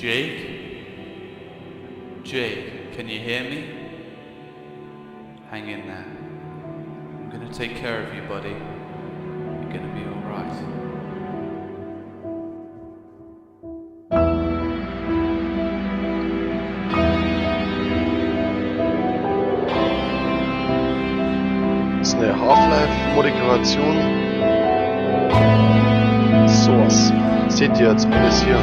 Jake? Jake, can you hear me? Hang in there. I'm gonna take care of you, buddy. You're gonna be alright. Das ist eine Half-Life-Modifikation. Source. Seht ihr jetzt alles hier?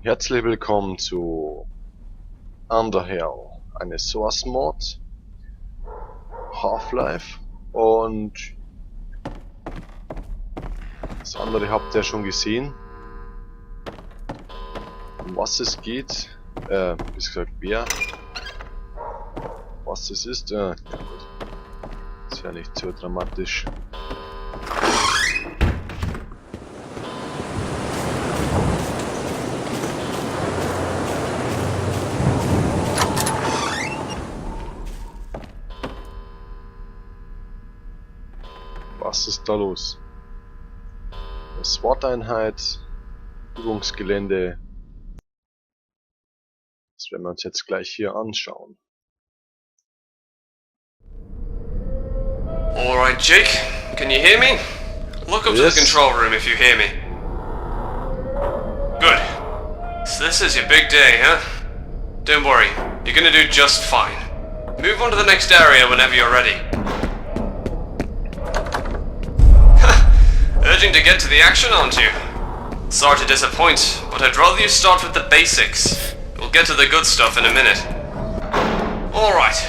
Herzlich willkommen zu Underhell, eine Source-Mod, Half-Life und das andere habt ihr schon gesehen. Um was es geht, wie gesagt, was es ist, ja gut, ist ja nicht so dramatisch. Was ist da los? Eine SWAT-Einheit, Übungsgelände. Das werden wir uns jetzt gleich hier anschauen. Alright, Jake, can you hear me? Look up to the control room if you hear me. Good. So this is your big day, huh? Don't worry, you're gonna do just fine. Move on to the next area whenever you're ready. Urging to get to the action, aren't you? Sorry to disappoint, but I'd rather you start with the basics. We'll get to the good stuff in a minute. Alright,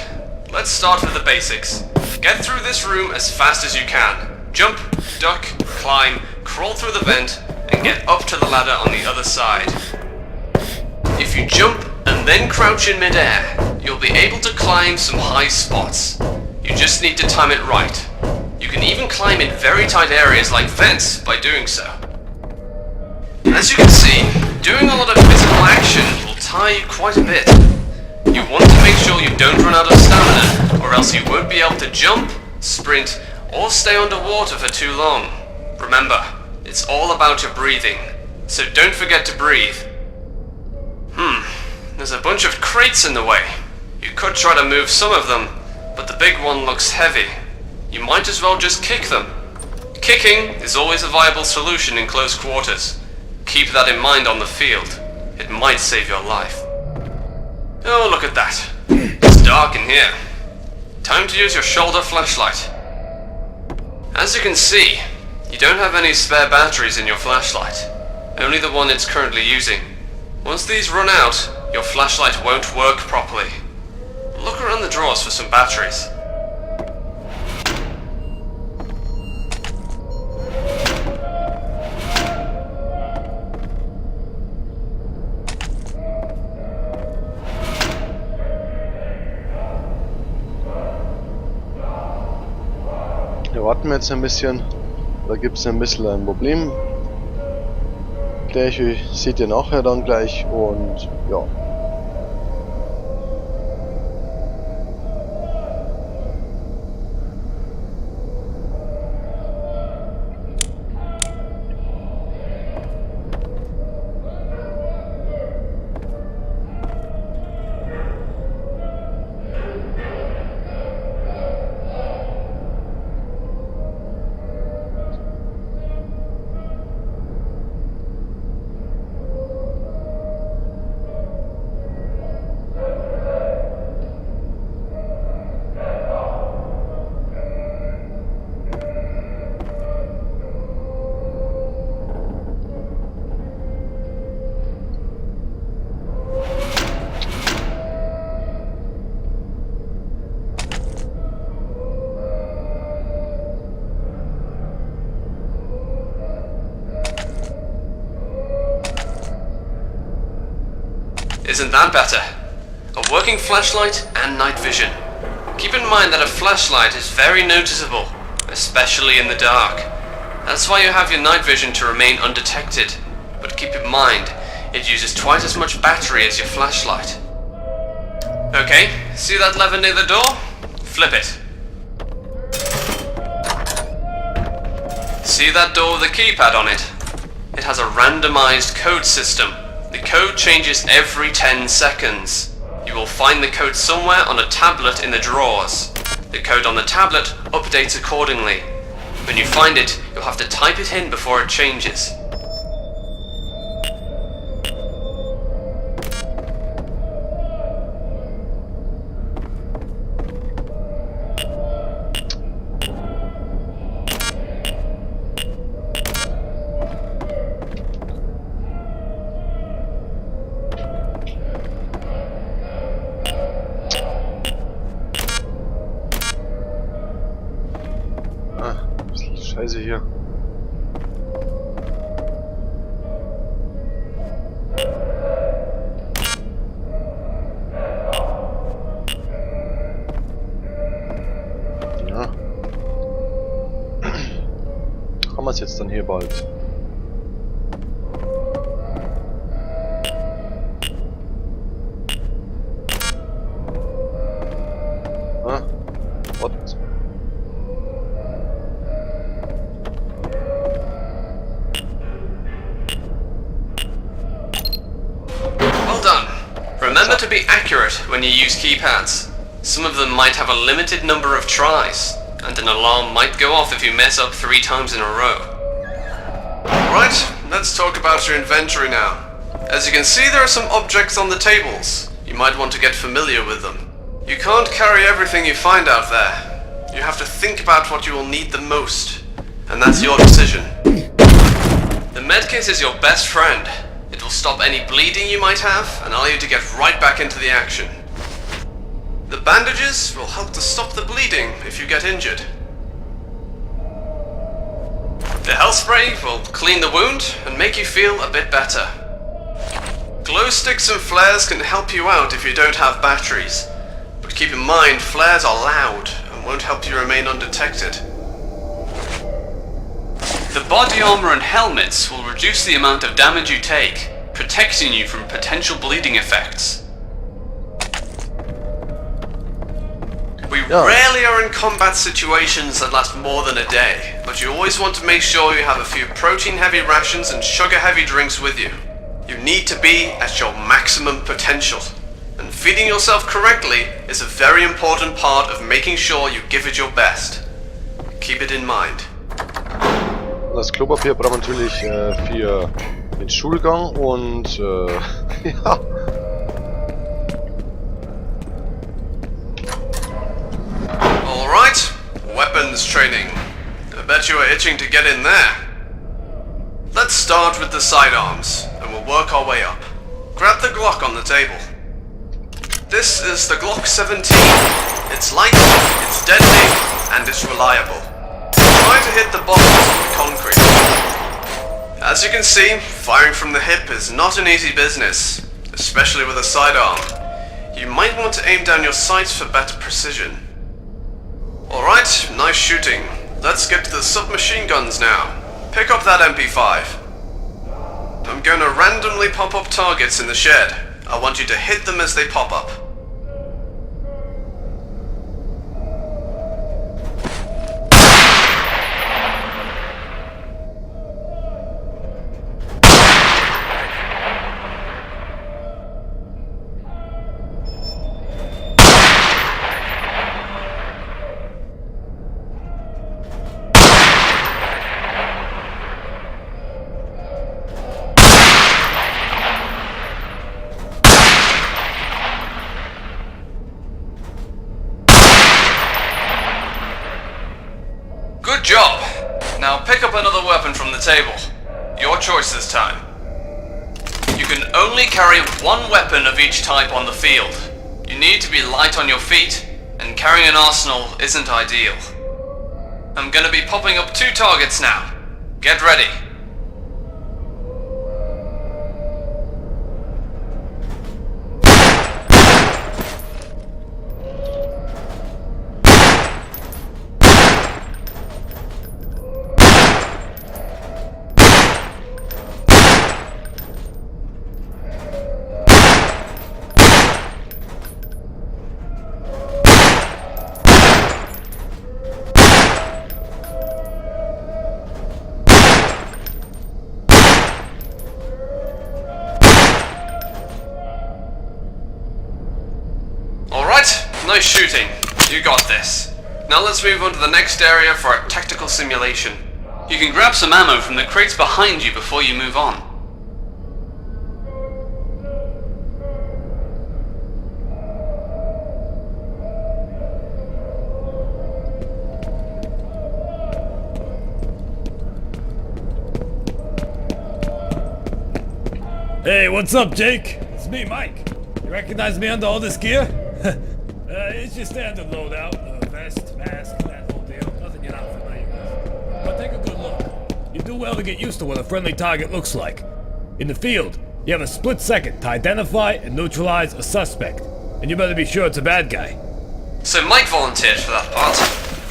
let's start with the basics. Get through this room as fast as you can. Jump, duck, climb, crawl through the vent, and get up to the ladder on the other side. If you jump and then crouch in midair, you'll be able to climb some high spots. You just need to time it right. You can even climb in very tight areas like vents by doing so. As you can see, doing a lot of physical action will tire you quite a bit. You want to make sure you don't run out of stamina, or else you won't be able to jump, sprint, or stay underwater for too long. Remember, it's all about your breathing, so don't forget to breathe. There's a bunch of crates in the way. You could try to move some of them, but the big one looks heavy. You might as well just kick them. Kicking is always a viable solution in close quarters. Keep that in mind on the field. It might save your life. Oh, look at that. It's dark in here. Time to use your shoulder flashlight. As you can see, you don't have any spare batteries in your flashlight. Only the one it's currently using. Once these run out, your flashlight won't work properly. Look around the drawers for some batteries. Hier warten wir jetzt ein bisschen. Da gibt es ein bisschen ein Problem. Seht ihr nachher dann gleich und ja. Isn't that better? A working flashlight and night vision. Keep in mind that a flashlight is very noticeable, especially in the dark. That's why you have your night vision to remain undetected. But keep in mind, it uses twice as much battery as your flashlight. Okay, see that lever near the door? Flip it. See that door with a keypad on it? It has a randomized code system. The code changes every 10 seconds. You will find the code somewhere on a tablet in the drawers. The code on the tablet updates accordingly. When you find it, you'll have to type it in before it changes. Scheiße hier. Ja. Haben wir es jetzt dann hier bald. Ah, what? Remember to be accurate when you use keypads. Some of them might have a limited number of tries, and an alarm might go off if you mess up 3 times in a row. Alright, let's talk about your inventory now. As you can see, there are some objects on the tables. You might want to get familiar with them. You can't carry everything you find out there. You have to think about what you will need the most, and that's your decision. The medkit is your best friend. It will stop any bleeding you might have and allow you to get right back into the action. The bandages will help to stop the bleeding if you get injured. The health spray will clean the wound and make you feel a bit better. Glow sticks and flares can help you out if you don't have batteries, but keep in mind flares are loud and won't help you remain undetected. The body armor and helmets will reduce the amount of damage you take, protecting you from potential bleeding effects. We rarely are in combat situations that last more than a day, but you always want to make sure you have a few protein-heavy rations and sugar-heavy drinks with you. You need to be at your maximum potential, and feeding yourself correctly is a very important part of making sure you give it your best. Keep it in mind. Das Klopapier braucht man natürlich für den Schulgang und ja. Alright, weapons training. I bet you are itching to get in there. Let's start with the sidearms, and we'll work our way up. Grab the Glock on the table. This is the Glock 17. It's light, it's deadly, and it's reliable. Try to hit the bottoms of the concrete. As you can see, firing from the hip is not an easy business, especially with a sidearm. You might want to aim down your sights for better precision. Alright, nice shooting. Let's get to the submachine guns now. Pick up that MP5. I'm going to randomly pop up targets in the shed. I want you to hit them as they pop up. Good job! Now pick up another weapon from the table. Your choice this time. You can only carry one weapon of each type on the field. You need to be light on your feet, and carrying an arsenal isn't ideal. I'm gonna be popping up 2 targets now. Get ready. Nice shooting. You got this. Now let's move on to the next area for our tactical simulation. You can grab some ammo from the crates behind you before you move on. Hey, what's up, Jake? It's me, Mike. You recognize me under all this gear? It's your standard loadout. Vest, mask, that whole deal. Nothing you're not familiar with. But take a good look. You do well to get used to what a friendly target looks like. In the field, you have a split second to identify and neutralize a suspect. And you better be sure it's a bad guy. So Mike volunteered for that part.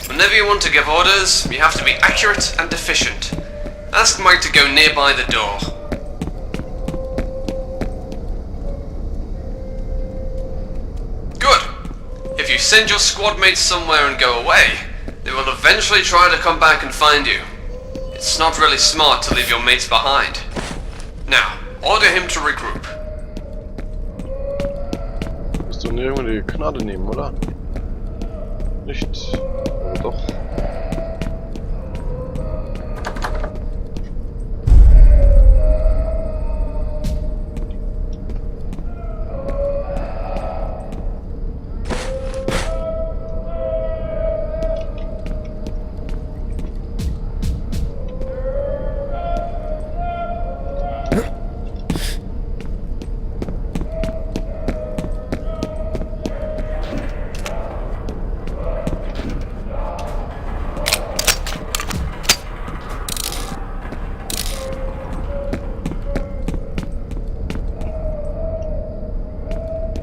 Whenever you want to give orders, you have to be accurate and efficient. Ask Mike to go nearby the door. If you send your squad mates somewhere and go away, they will eventually try to come back and find you. It's not really smart to leave your mates behind. Now, order him to regroup. Musst du irgendwie die Gnade nehmen, oder? Nicht? Oder doch?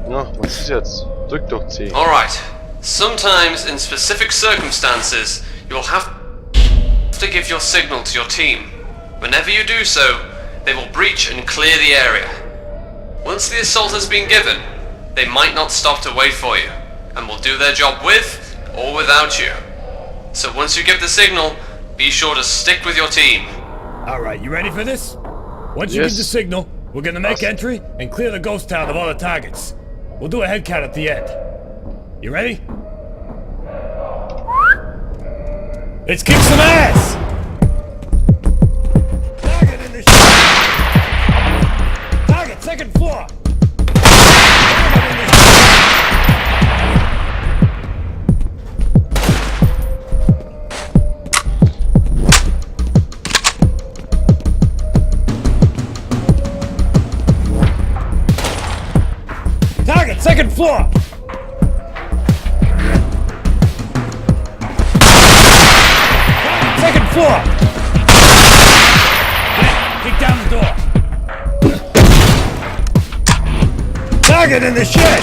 Ja, was ist jetzt? Drück doch C. Alright. Sometimes, in specific circumstances, you'll have to give your signal to your team. Whenever you do so, they will breach and clear the area. Once the assault has been given, they might not stop to wait for you, and will do their job with or without you. So once you give the signal, be sure to stick with your team. Alright, you ready for this? Once you Yes. give the signal, we're gonna make entry and clear the ghost town of all the targets. We'll do a head count at the end. You ready? Let's kick some ass! Target in the Target, second floor! Target in the Target, second floor! Second floor! Kick down the door! Target in the shed!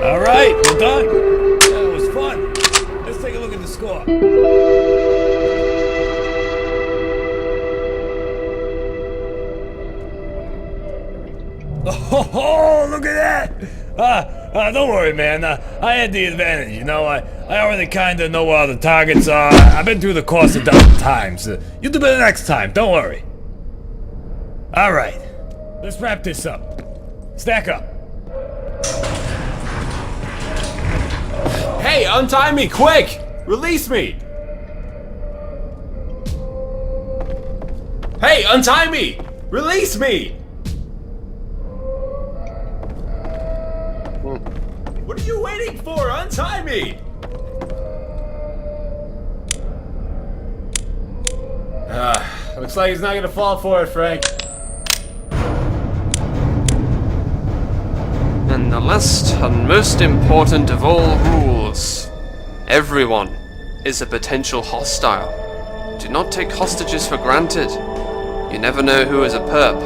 Alright, we're done. That was fun. Let's take a look at the score. Oh, look at that! Don't worry, man. I had the advantage, you know. I already kinda know where all the targets are. I've been through the course a dozen times. You'll do better next time, don't worry. Alright, let's wrap this up. Stack up. Hey, untie me, quick! Release me! Hey, untie me! Release me! What are you waiting for? Untie me! Looks like he's not gonna fall for it, Frank. And the last and most important of all rules. Everyone is a potential hostile. Do not take hostages for granted. You never know who is a perp.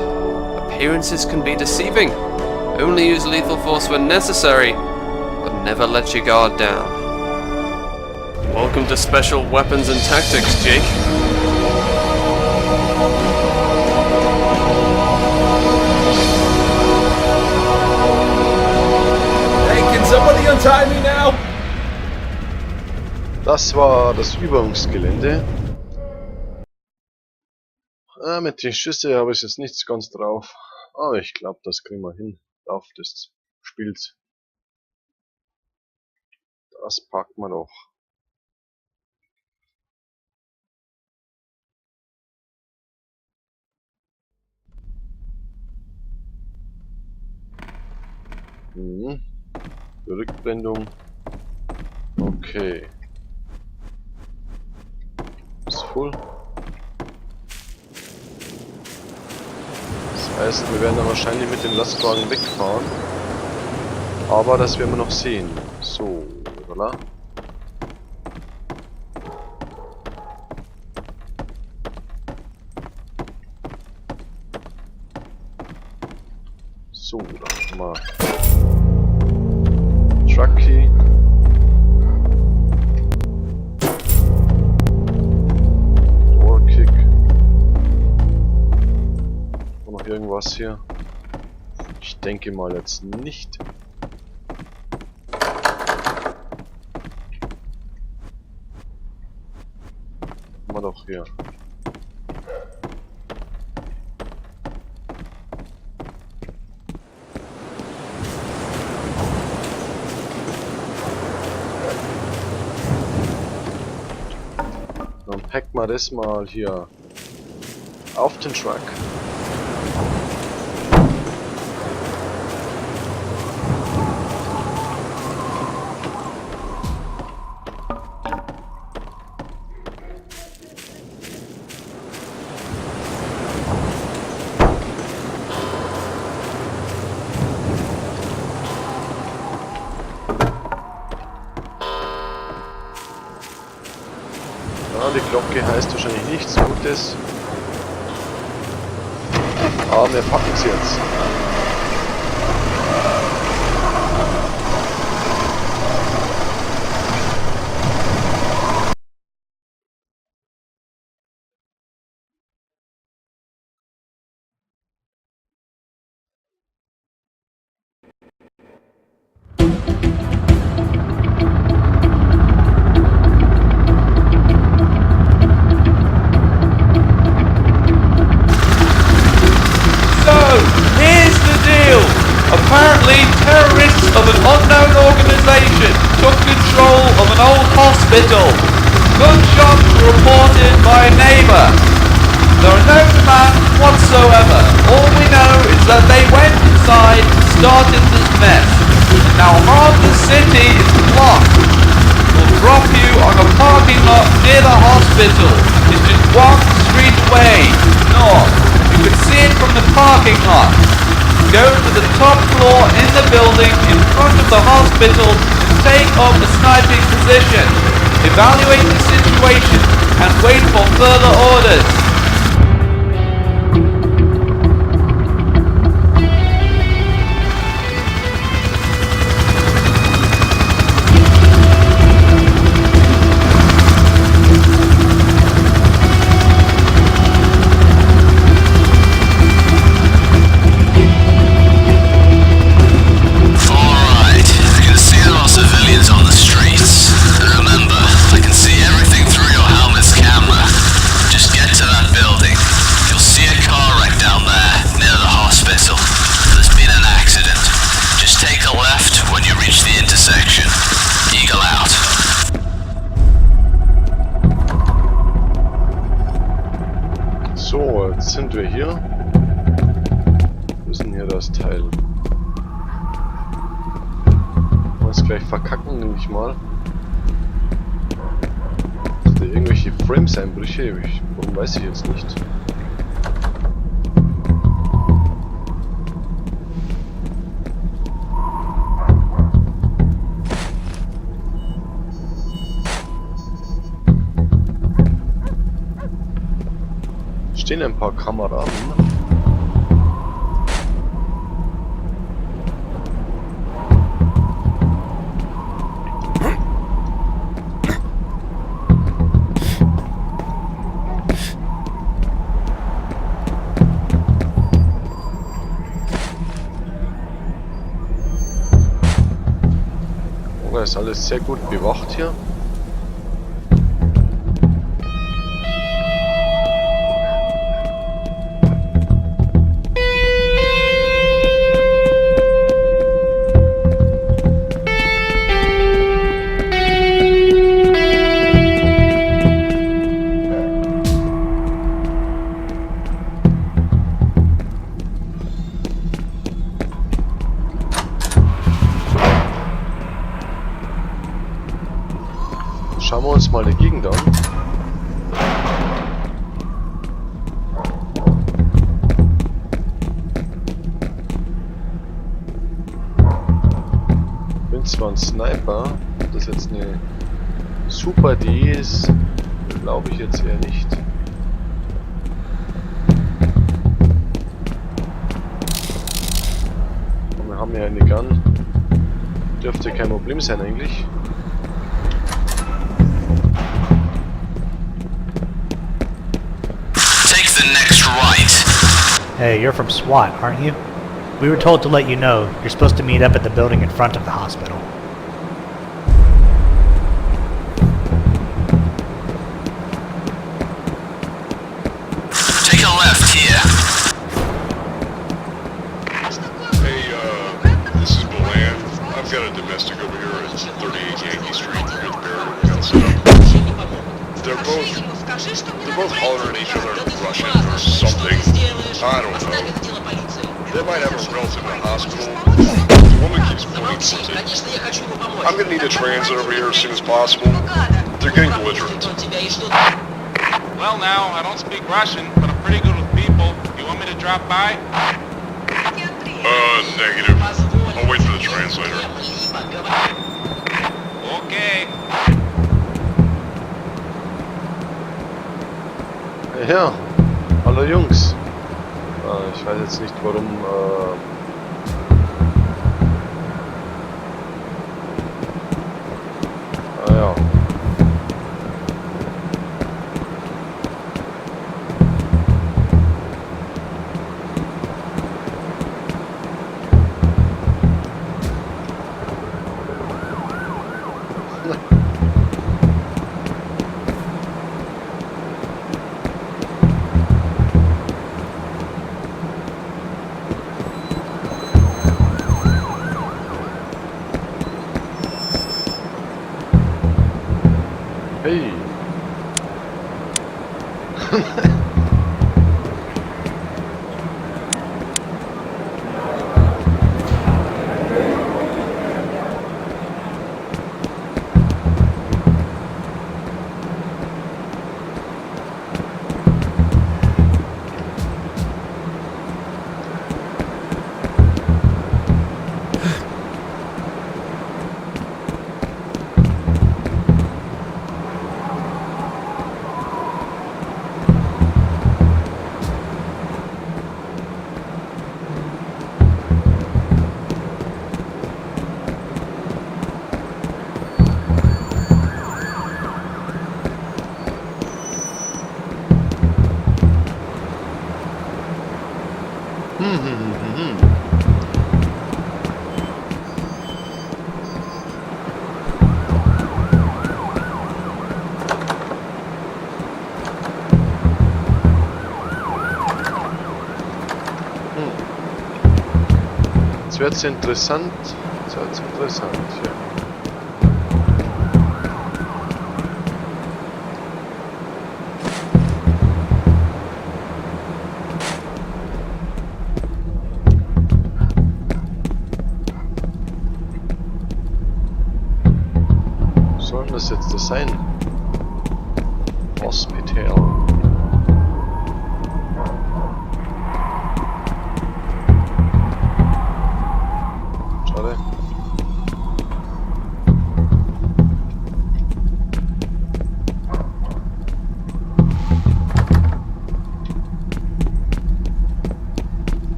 Appearances can be deceiving. Only use lethal force when necessary, but never let your guard down. Welcome to Special Weapons and Tactics, Jake. Somebody untie me now! Das war das Übungsgelände. Mit den Schüsse habe ich jetzt nichts ganz drauf. Aber ich glaube, das kriegen wir hin. Auf des Spiels. Das packen wir doch. Rückblendung. Okay. Ist voll. Das heißt, wir werden dann wahrscheinlich mit dem Lastwagen wegfahren. Aber das werden wir noch sehen. So, voilà. So, da haben wir Tracky. Doorkick. War noch irgendwas hier? Ich denke mal jetzt nicht. Haben wir doch hier. Dann packen wir das mal hier auf den Truck. rote Glocke heißt wahrscheinlich nichts Gutes. Aber wir packen es jetzt. Here's the deal. Apparently, terrorists of an unknown organisation took control of an old hospital. Gunshots were reported by a neighbour. There are no demands whatsoever. All we know is that they went inside and started this mess. Now half the city is blocked. We'll drop you on a parking lot near the hospital. It's just one street away, north. You can see it from the parking lot. Go to the top floor in the building in front of the hospital and take up a sniping position. Evaluate the situation and wait for further orders. So, jetzt sind wir hier. Wo ist denn hier das Teil? Wollen wir es gleich verkacken, nehme ich mal. Ist da irgendwelche Frames-Einbrüche? Warum weiß ich jetzt nicht. Stehen ein paar Kameraden. Oh, ist alles sehr gut bewacht hier. Schauen wir uns mal die Gegend an. Ich bin zwar ein Sniper, ob das jetzt eine super Idee ist, glaube ich jetzt eher nicht. Und wir haben ja eine Gun. Dürfte kein Problem sein eigentlich. Hey, you're from SWAT, aren't you? We were told to let you know you're supposed to meet up at the building in front of the hospital. Take a left here. Hey, this is Bolan. I've got a domestic over here at 38 Yankee Street near the barrier we got set up. They're both hollering at each other Russian or something. I don't know. They might have a relative in the hospital. The woman keeps pointing towards it. I'm gonna need a transit over here as soon as possible. They're getting belligerent. Well now, I don't speak Russian, but I'm pretty good with people. You want me to drop by? Negative. I'll wait for the translator. Okay. Ja, hallo Jungs. Ich weiß jetzt nicht warum, ja. Hey. Jetzt wird's interessant. Jetzt wird's interessant, ja. Was soll denn das jetzt das sein? Hospital. Schade.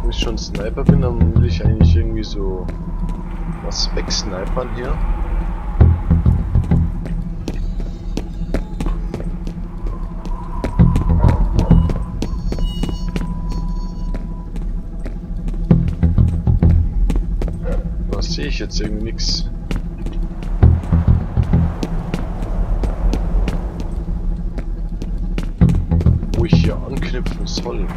Wenn ich schon Sniper bin, dann will ich eigentlich irgendwie so was wegsnipern hier. Da sehe ich jetzt irgendwie nichts. Wo ich hier anknüpfen soll.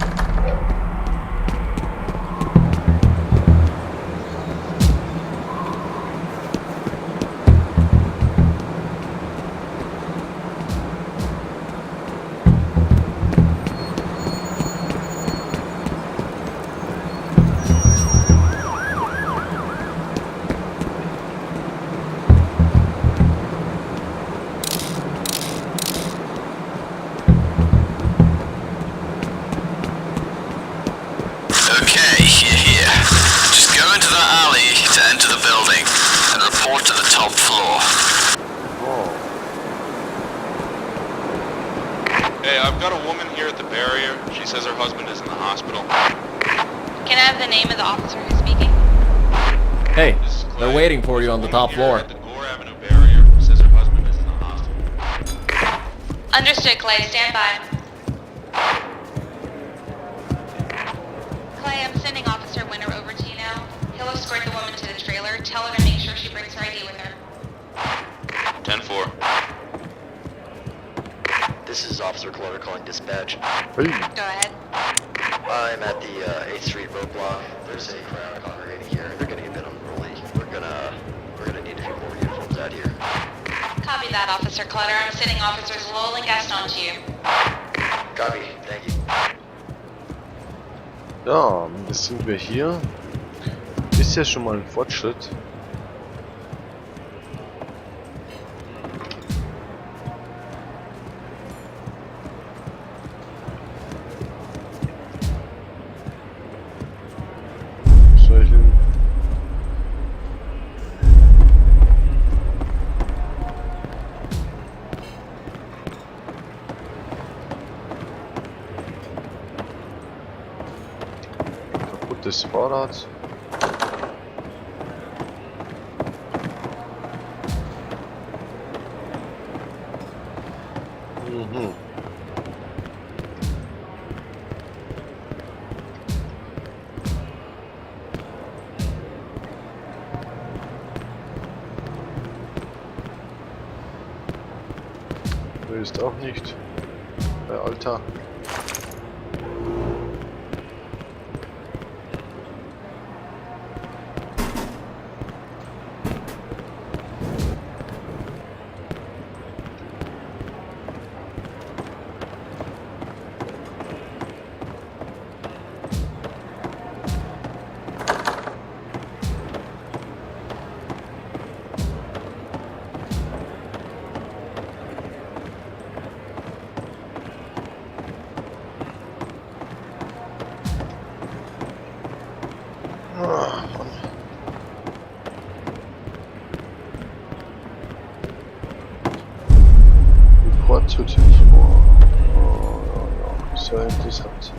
Okay, you're here. Just go into that alley to enter the building and report to the top floor. Oh. Hey, I've got a woman here at the barrier. She says her husband is in the hospital. Can I have the name of the officer who's speaking? Hey, they're waiting for you on the top floor. At the Gore Avenue barrier, says her husband is in the hospital. Understood, Clay. Stand by. Clay, I'm sending Officer Winter over to you now. He'll escort the woman to the trailer. Tell her to make sure she brings her ID with her. 10-4. This is Officer Clutter calling dispatch. Go ahead. I'm at the 8th Street roadblock. There's a crowd congregating here. They're getting a bit unruly. We're gonna need a few more uniforms out here. Copy that, Officer Clutter. I'm sending Officers Lowell and Gaston to you. Copy. Thank you. Ja, jetzt sind wir hier. Ist ja schon mal ein Fortschritt. Solchen. Kaputtes Fahrrad. Mhm. Du ist auch nicht. Alter. Report to 10-4. Oh, ja, sehr interessant.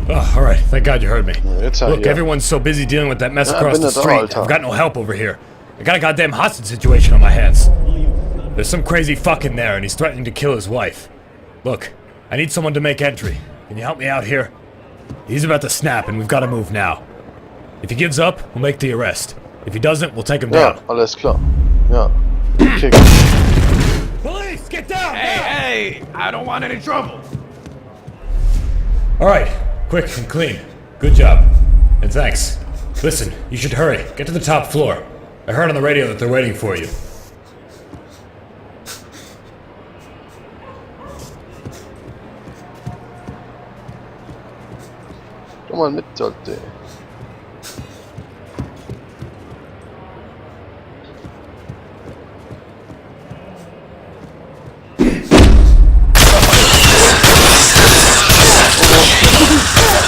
Oh, alright. Thank God you heard me. Jetzt Look, hier. everyone's so busy dealing with that mess Ja, across bin the da da, street. Alter. I've got no help over here. I got a goddamn hostage situation on my hands. There's some crazy fuck in there, and he's threatening to kill his wife. Look, I need someone to make entry. Can you help me out here? He's about to snap, and we've got to move now. If he gives up, we'll make the arrest. If he doesn't, we'll take him Ja, down. alles klar. Ja. Okay. Police, get down! Hey, I don't want any trouble. Alright, quick and clean. Good job. And thanks. Listen, you should hurry. Get to the top floor. I heard on the radio that they're waiting for you. Komm mal mit, Totte.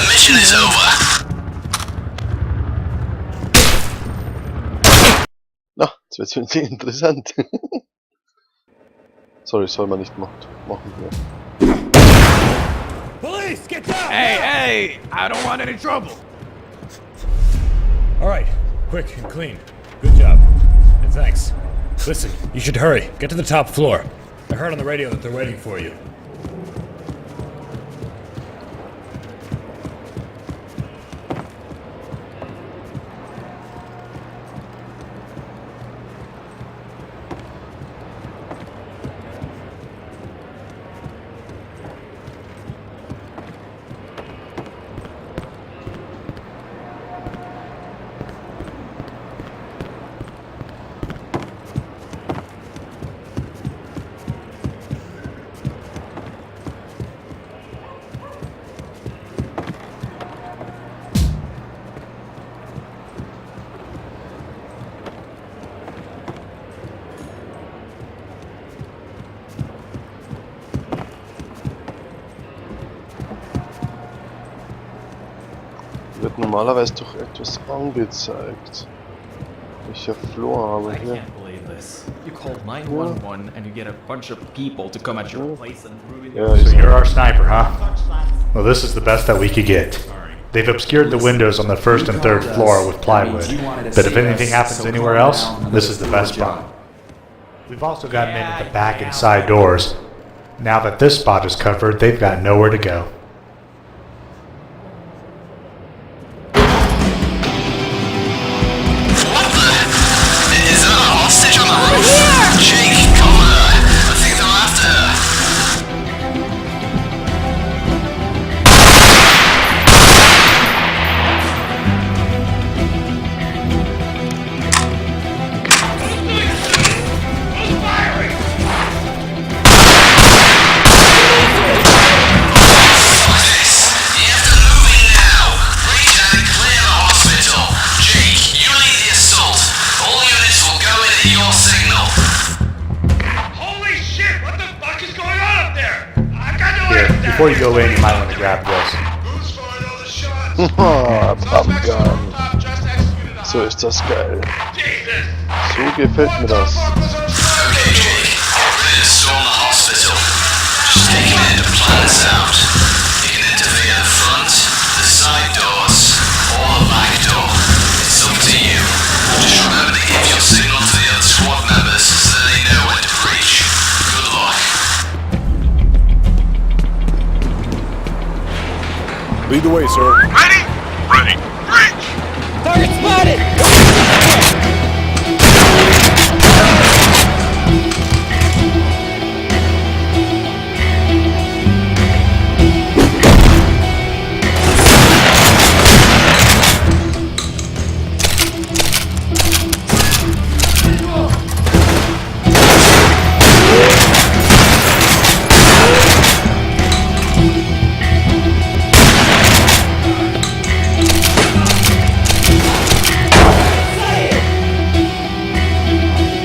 Mission is over. Na, jetzt wird's wieder interessant. Sorry, soll man nicht machen. Ja. Police, get down! Hey, I don't want any trouble. Alright, quick and clean. Good job. And thanks. Listen, you should hurry. Get to the top floor. I heard on the radio that they're waiting for you. normalerweise doch etwas angezeigt. Welcher Floor haben wir I hier? can't believe this. You called 911 and you get a bunch of people to come at your place and ruin your... Ja, So you're our sniper, huh? Well, this is the best that we could get. They've obscured the windows on the first and third floor with plywood, but if anything happens anywhere else, this is the best spot. We've also gotten in at the back and side doors. Now that this spot is covered, they've got nowhere to go. Is there a hostage on the roof? Jake, come on. I think they're after her. Fuck this. You have to move in now. Reach and clear the hospital. Jake, you lead the assault. All units will go in at your signal. Holy shit! What the fuck is going on up there? I've got no Here, before you go in, you might want to grab this. Who's fired all the shots? Haha, Suspects on Pumpgun. rooftop just executed a So ist das geil. Jesus! So gefällt mir das. Okay, Jake, get ready to storm the hospital. Just take a minute to plan this out. You can enter via the front, the side doors, or the back door. It's up to you. Just remember to give your signal to the other SWAT members so they know when to reach. Good luck. Lead the way, sir. Ready? Ready. Reach! Target spotted!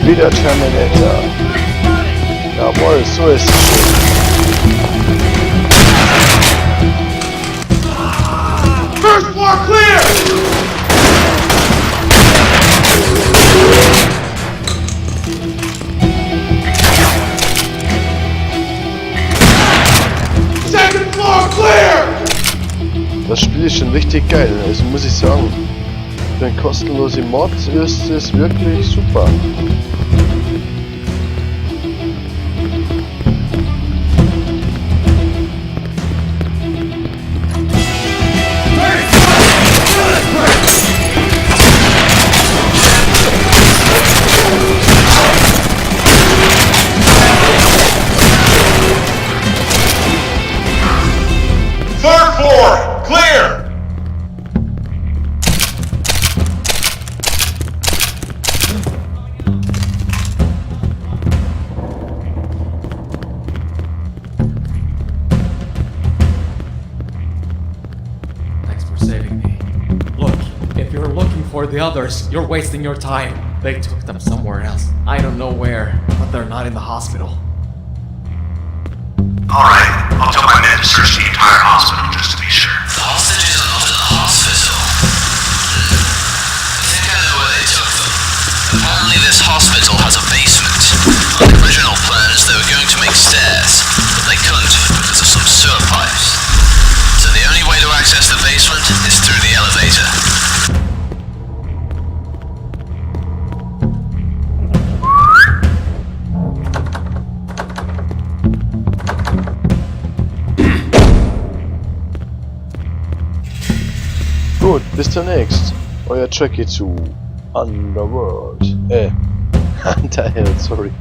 Wieder Terminator. Jawohl, so ist es schön. First floor clear! Second floor clear! Das Spiel ist schon richtig geil, also muss ich sagen. Für eine kostenlose Mod ist es wirklich super. Third floor clear! Thanks for saving me. Look, if you're looking for the others, you're wasting your time. They took them somewhere else. I don't know where, but they're not in the hospital. Alright, I'll tell my men to search the entire hospital just to be sure. The hostages are not in the hospital. I think I know where they took them. Apparently this hospital has a basement. On the original plans they were going to make stairs, but they couldn't because of some sewer pipes. So the only way to access the basement is through the elevator. Gut, bis zunächst. Euer Tracky zu Underworld. Underhell, sorry.